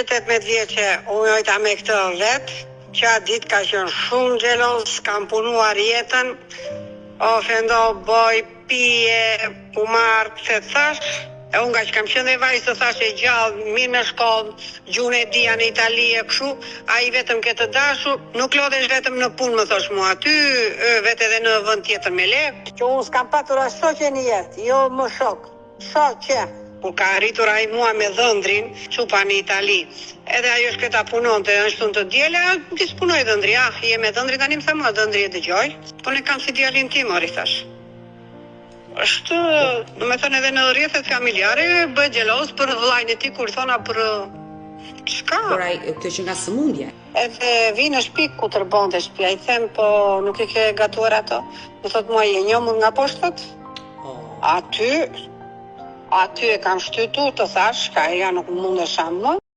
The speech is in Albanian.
18 vjeçe unë ojta me këtë vetë, që atë ditë ka qenë shumë xheloz, kam punuar jetën, ofendo, boj, pije, umar, se thash, e unë nga që kam qenë dhe vajzë të thash e gjallë, mirë me shkollë, gjuhën e dija në Itali e kështu, a i vetëm këtë dashur, nuk lodhesh vetëm në punë, më thosh mua, aty, vetë edhe në vend tjetër me lekë, që unë s'kam patur as shoqe në jetë, jo më shok, shoqe. Kur ka arritur ai mua me dhëndrin, çupa në Itali. Edhe ajo shketa punonte, ashtu të diela, dispunoj dhëndri, je me dhëndri tani më tha mua dhëndri e dëgjoj. Po ne kam si djalin tim, ori thash. Është, do të thënë edhe në rrjetet familjare bëhet xheloz për vllain e tij kur thona për çka? Por ai kjo që nga sëmundje. Edhe vi në shtëpi ku tërbonte shtëpia, i them po nuk e ke gatuar ato. Më thot mua je njëmur nga poshtat? Aty e kam shtytur të thash, ka ja nuk mundesh më.